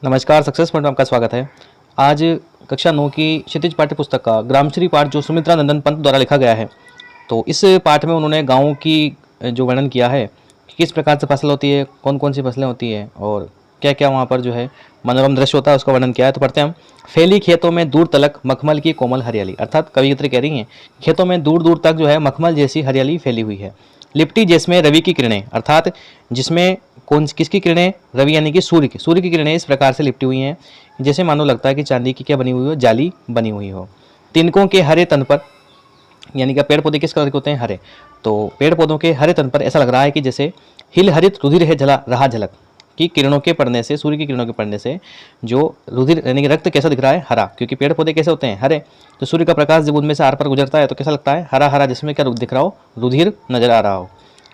नमस्कार, success point में आपका स्वागत है। आज कक्षा 9 की क्षितिज पाठ्य पुस्तक का ग्रामश्री पाठ जो सुमित्रा नंदन पंत द्वारा लिखा गया है, तो इस पाठ में उन्होंने गाँव की जो वर्णन किया है कि किस प्रकार से फसल होती है, कौन-कौन सी फसलें होती हैं और क्या-क्या वहाँ पर जो है मनोरम दृश्य होता है, उसका वर्णन किया है। तो पढ़ते हैं हम। फैली खेतों में दूर तलक मखमल की कोमल हरियाली, अर्थात कवियत्री कह रही हैं खेतों में दूर-दूर तक जो है मखमल जैसी हरियाली फैली हुई है। लिपटी जिसमें रवि की किरणें, अर्थात जिसमें किसकी किरणें, रवि यानी कि सूर्य की किरणें इस प्रकार से लिपटी हुई हैं जैसे मानो लगता है कि चांदी की क्या बनी हुई हो, जाली बनी हुई हो। तिनकों के हरे तन पर, यानी कि पेड़ पौधे किस कलर के होते हैं, हरे, तो पेड़ पौधों के हरे तन पर ऐसा लग रहा है कि जैसे हिल हरित रुधिर है जला रहा झलक, कि किरणों के पड़ने से, सूर्य की किरणों के पड़ने से जो रुधिर यानी कि रक्त कैसा दिख रहा है, हरा, क्योंकि पेड़ पौधे कैसे होते हैं, हरे। तो सूर्य का प्रकाश जब उनमें से आर पर गुजरता है तो कैसा लगता है, हरा हरा, जिसमें क्या दिख रहा हो, रुधिर नजर आ रहा हो।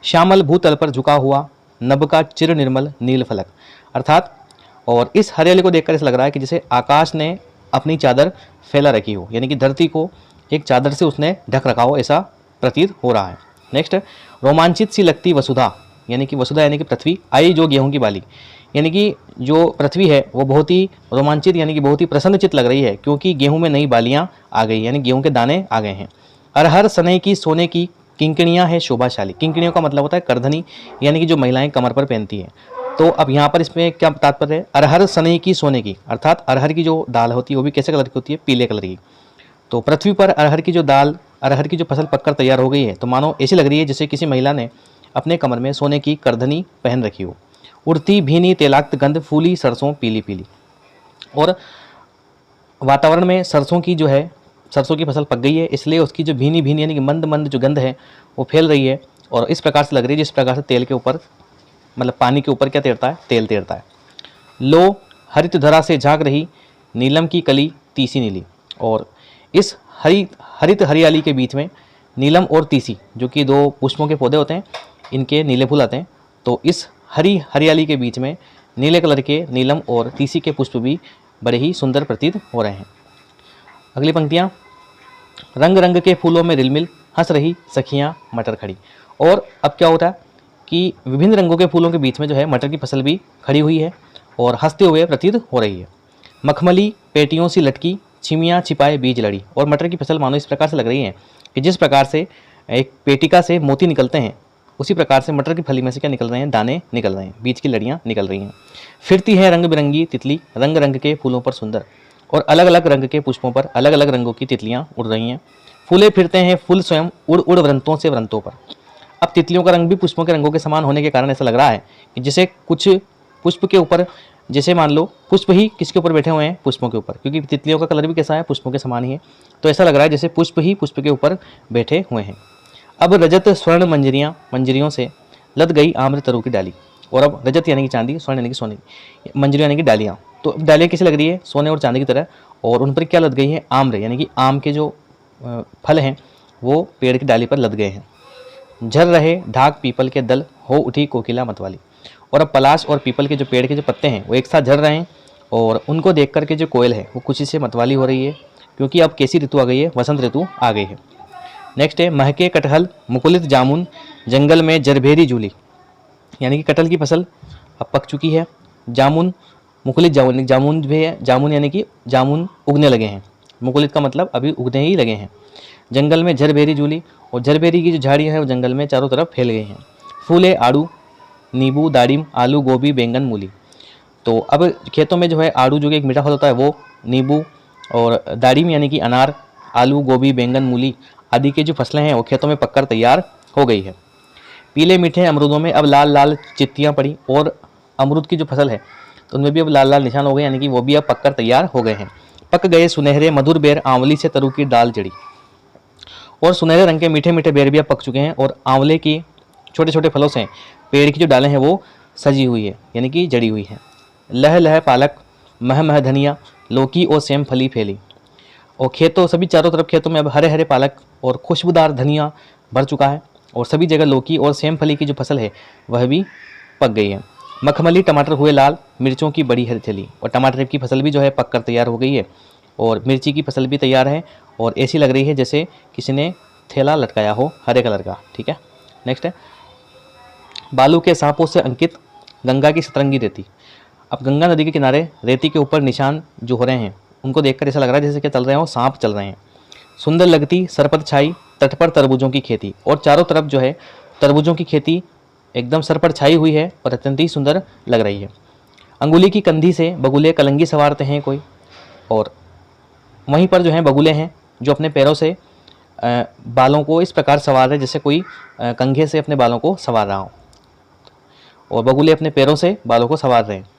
श्यामल भूतल पर झुका हुआ नभ का चिर निर्मल नील फलक, अर्थात और इस हरियाली को देखकर ऐसा लग रहा है कि जैसे आकाश ने अपनी चादर फैला रखी हो, यानी कि धरती को एक चादर से उसने ढक रखा हो, ऐसा प्रतीत हो रहा है। नेक्स्ट, रोमांचित सी लगती वसुधा, यानी कि वसुधा यानी कि पृथ्वी, आई जो गेहूं की बाली, यानी कि जो पृथ्वी है वो बहुत ही रोमांचित यानी कि बहुत ही प्रसन्नचित लग रही है, क्योंकि गेहूं में नई बालियां आ गई, यानी गेहूं के दाने आ गए हैं। अरहर सनई की सोने की किंकणियां है शोभाशाली, किंकणियों का मतलब होता है करधनी, यानी कि जो महिलाएं कमर पर पहनती हैं। तो अब यहाँ पर इसमें क्या तात्पर्य है, अरहर सनई की सोने की, अर्थात अरहर की जो दाल होती है वो भी कैसे कलर की होती है, पीले कलर की। तो पृथ्वी पर अरहर की जो दाल, अरहर की जो फसल पककर तैयार हो गई है, तो मानो ऐसी लग रही है जैसे किसी महिला ने अपने कमर में सोने की करधनी पहन रखी हो। उड़ती भीनी तेलाक्त गंध, फूली सरसों पीली पीली, और वातावरण में सरसों की जो है, सरसों की फसल पक गई है, इसलिए उसकी जो भीनी भीनी यानी कि मंद मंद जो गंध है वो फैल रही है, और इस प्रकार से लग रही है जिस प्रकार से तेल के ऊपर, मतलब पानी के ऊपर क्या तैरता है, तेल तैरता है। लो हरित धरा से झांक रही नीलम की कली तीसी नीली, और इस हरित हरियाली के बीच में नीलम और तीसी जो कि दो पुष्पों के पौधे होते हैं, इनके नीले फूल आते हैं। तो इस हरी हरियाली के बीच में नीले कलर के नीलम और तीसी के पुष्प भी बड़े ही सुंदर प्रतीत हो रहे हैं। अगली पंक्तियाँ, रंग रंग के फूलों में रिलमिल हंस रही सखियाँ मटर खड़ी, और अब क्या होता है कि विभिन्न रंगों के फूलों के बीच में जो है मटर की फसल भी खड़ी हुई है और हंसते हुए प्रतीत हो रही है। मखमली पेटियों सी लटकी छिमियाँ छिपाए बीज लड़ी, और मटर की फसल मानो इस प्रकार से लग रही है कि जिस प्रकार से एक पेटिका से मोती निकलते हैं, उसी प्रकार से मटर की फली में से क्या निकल रहे हैं, दाने निकल रहे हैं, बीज की लड़ियाँ निकल रही हैं। फिरती है रंग बिरंगी तितली रंग रंग के फूलों पर सुंदर, और अलग अलग रंग के पुष्पों पर अलग अलग रंगों की तितलियाँ उड़ रही हैं। फूले फिरते हैं फूल स्वयं उड़ उड़ वृंतों से वृंतों पर। अब तितलियों का रंग भी पुष्पों के रंगों के समान होने के कारण ऐसा लग रहा है कि जैसे कुछ पुष्प के ऊपर, जैसे मान लो पुष्प ही किसके ऊपर बैठे हुए हैं, पुष्पों के ऊपर, क्योंकि तितलियों का कलर भी कैसा है, पुष्पों के समान ही है। तो ऐसा लग रहा है जैसे पुष्प ही पुष्प के ऊपर बैठे हुए हैं। अब रजत स्वर्ण मंजरियों से लद गई आम्र तरु की डाली, और अब रजत यानी कि चांदी, स्वर्ण यानी कि सोने की, मंजरी यानी कि डालियाँ। तो अब डालियाँ कैसी लग रही है, सोने और चांदी की तरह, और उन पर क्या लद गई है, आम्र यानी कि आम के जो फल हैं वो पेड़ की डाली पर लद गए हैं। झर रहे ढाक पीपल के दल हो उठी कोकिला मतवाली, और अब पलाश और पीपल के जो पेड़ के जो पत्ते हैं वो एक साथ झड़ रहे हैं, और उनको देख करके जो कोयल है वो खुशी से मतवाली हो रही है, क्योंकि अब कैसी ऋतु आ गई है, वसंत ऋतु आ गई है। नेक्स्ट है, महके कटहल मुकुलित जामुन जंगल में जरभेरी झूली, यानी कि कटहल की फसल अब पक चुकी है, जामुन मुकुलित जामुन, जामुन भी है, जामुन यानी कि जामुन उगने लगे हैं, मुकुलित का मतलब अभी उगने ही लगे हैं। जंगल में झरभेरी झूली, और झरभेरी की जो झाड़ियाँ हैं वो जंगल में चारों तरफ फैल गई हैं। फूले आड़ू नींबू दाड़िम आलू गोभी बैंगन मूली, तो अब खेतों में जो है आड़ू जो कि एक मीठा फल होता है वो, नींबू और दाड़िम यानी कि अनार, आलू गोभी बैंगन मूली आदि की जो फसलें हैं वो खेतों में पककर तैयार हो गई है। पीले मीठे अमरूदों में अब लाल लाल चित्तियाँ पड़ी, और अमरूद की जो फसल है तो उनमें भी अब लाल लाल निशान हो गए, यानी कि वो भी अब पककर तैयार हो गए हैं। पक गए सुनहरे मधुर बेर आंवली से तरु की डाल जड़ी, और सुनहरे रंग के मीठे मीठे बेर भी अब पक चुके हैं, और आंवले की छोटे छोटे फलों से पेड़ की जो डालें हैं वो सजी हुई है, यानी कि जड़ी हुई है। लह लह पालक मह मह धनिया लौकी और सेम फली फैली, और खेतों सभी चारों तरफ खेतों में अब हरे हरे पालक और खुशबूदार धनिया भर चुका है, और सभी जगह लौकी और सेम फली की जो फसल है वह भी पक गई है। मखमली टमाटर हुए लाल मिर्चों की बड़ी हरियाली, और टमाटर की फसल भी जो है पक कर तैयार हो गई है, और मिर्ची की फसल भी तैयार है, और ऐसी लग रही है जैसे किसी ने थैला लटकाया हो हरे कलर का। ठीक है, नेक्स्ट है, बालू के सांपों से अंकित गंगा की सतरंगी रेती। अब गंगा नदी के किनारे रेती के ऊपर निशान जो हो रहे हैं उनको देखकर ऐसा लग रहा है जैसे कि चल रहे हो सांप चल रहे हैं। सुंदर लगती सरपत छाई तट पर तरबूजों की खेती, और चारों तरफ जो है तरबूजों की खेती एकदम सर पर छाई हुई है और अत्यंत ही सुंदर लग रही है। अंगुली की कंधी से बगुले कलंगी सवारते हैं कोई, और वहीं पर जो है बगुले हैं जो अपने पैरों से बालों को इस प्रकार संवार रहे जैसे कोई कंघे से अपने बालों को संवार रहा हो, और बगुले अपने पैरों से बालों को संवार रहे हैं।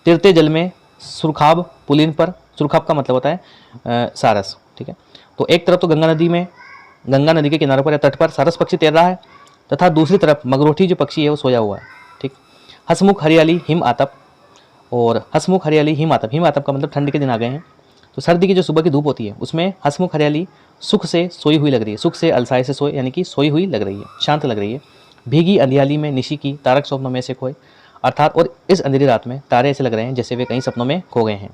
तिरते जल में सुरखाब पुलिन पर, सुरखाब का मतलब होता है सारस, ठीक है। तो एक तरफ तो गंगा नदी के किनारों पर या तट पर सारस पक्षी तैर रहा है, तथा दूसरी तरफ मगरोठी जो पक्षी है वो सोया हुआ है, ठीक। हसमुख हरियाली हिम आतप, और हसमुख हरियाली हिम आतप, हिम आतप का मतलब ठंड के दिन आ गए हैं। तो सर्दी की जो सुबह की धूप होती है उसमें हसमुख हरियाली सुख से सोई हुई लग रही है, सुख से अलसाए से सोए यानी कि सोई हुई लग रही है, शांत लग रही है। भीगी अंधियाली में निशी की तारक स्वप्नों में से खोए, अर्थात और इस अंधेरी रात में तारे ऐसे लग रहे हैं जैसे वे कहीं सपनों में खो गए हैं,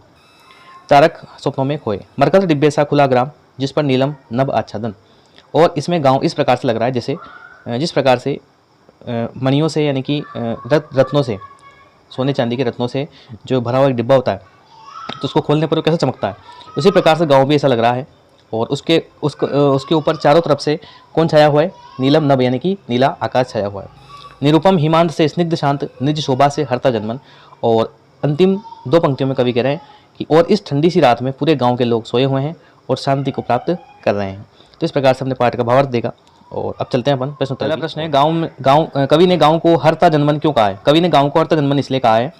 तारक स्वप्नों में खोए। मरकत डिब्बे सा खुला ग्राम जिस पर नीलम नभ आच्छादन, और इसमें गांव इस प्रकार से लग रहा है जैसे जिस प्रकार से मणियों से यानी कि रत्नों से, सोने चांदी के रत्नों से जो भरा हुआ एक डिब्बा होता है तो उसको खोलने पर वो कैसे चमकता है, उसी प्रकार से गांव भी ऐसा लग रहा है। और उसके ऊपर चारों तरफ से कौन छाया हुआ है, नीलम नभ यानी कि नीला आकाश छाया हुआ है। निरुपम हिमांत से स्निग्ध शांत निज शोभा से हरता जनमन, और अंतिम दो पंक्तियों में कवि कह रहे हैं कि और इस ठंडी सी रात में पूरे गांव के लोग सोए हुए हैं और शांति को प्राप्त कर रहे हैं। तो इस प्रकार से हमने पाठ का भावार्थ देखा, और अब चलते हैं अपन प्रश्न। पहला प्रश्न है, कवि ने गांव को हरता जनमन क्यों कहा है? कवि ने गांव को हरता जनमन इसलिए कहा है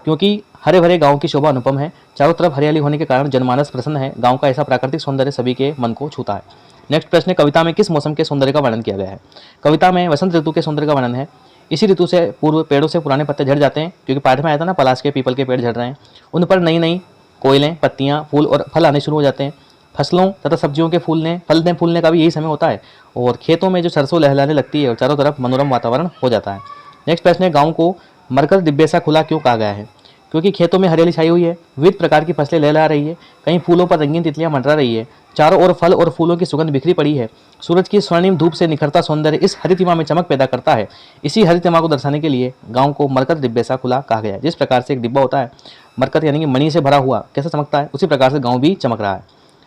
क्योंकि हरे भरे गांव की शोभा अनुपम है, चारों तरफ हरियाली होने के कारण जनमानस प्रसन्न है, गांव का ऐसा प्राकृतिक सौंदर्य सभी के मन को छूता है। नेक्स्ट प्रश्न है, कविता में किस मौसम के सौंदर्य का वर्णन किया गया है? कविता में वसंत ऋतु के सौंदर्य का वर्णन है। इसी ऋतु से पूर्व पेड़ों से पुराने पत्ते झड़ जाते हैं, क्योंकि पाठ में आया था ना पलाश के पीपल के पेड़ झड़ रहे हैं, उन पर नई नई कोयलें, पत्तियां, फूल और फल आने शुरू हो जाते हैं। फसलों तथा सब्जियों के फलने फूलने का भी यही समय होता है, और खेतों में जो सरसों लहलाने लगती है और चारों तरफ मनोरम वातावरण हो जाता है। नेक्स्ट प्रश्न है, गाँव को मरकत डिब्बे सा खुला क्यों कहा गया है? क्योंकि खेतों में हरियाली छाई हुई है, विविध प्रकार की फसलें लहला रही है, कहीं फूलों पर रंगीन तितलियां मंडरा रही है, चारों ओर फल और फूलों की सुगंध बिखरी पड़ी है। सूरज की स्वर्णिम धूप से निखरता सौंदर्य इस हरितिमा में चमक पैदा करता है। इसी हरितिमा को दर्शाने के लिए गांव को मरकत डिब्बे सा खुला कहा गया है। जिस प्रकार से एक डिब्बा होता है मरकत यानी कि मणि से भरा हुआ कैसा चमकता है, उसी प्रकार से गाँव भी चमक रहा है।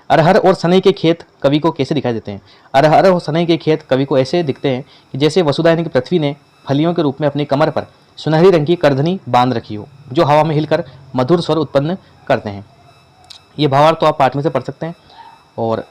अरहर और सनई के खेत कवि को कैसे दिखाई देते हैं? अरहर और सनई के खेत कवि को ऐसे दिखते हैं कि जैसे वसुधा यानी कि पृथ्वी ने फलियों के रूप में अपनी कमर पर सुनहरी रंग की करधनी बांध रखी हो, जो हवा में हिलकर मधुर स्वर उत्पन्न करते हैं। ये भावार्थ तो आप पाठ में से पढ़ सकते हैं। और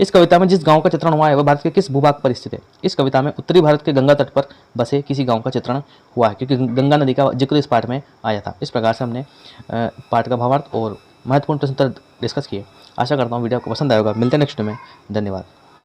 इस कविता में जिस गांव का चित्रण हुआ है वह भारत के किस भूभाग पर स्थित है? इस कविता में उत्तरी भारत के गंगा तट पर बसे किसी गांव का चित्रण हुआ है, क्योंकि गंगा नदी का जिक्र इस पाठ में आया था। इस प्रकार से हमने पाठ का भावार्थ और महत्वपूर्ण प्रश्न डिस्कस किए। आशा करता हूँ वीडियो आपको पसंद आएगा। मिलते हैं नेक्स्ट में। धन्यवाद।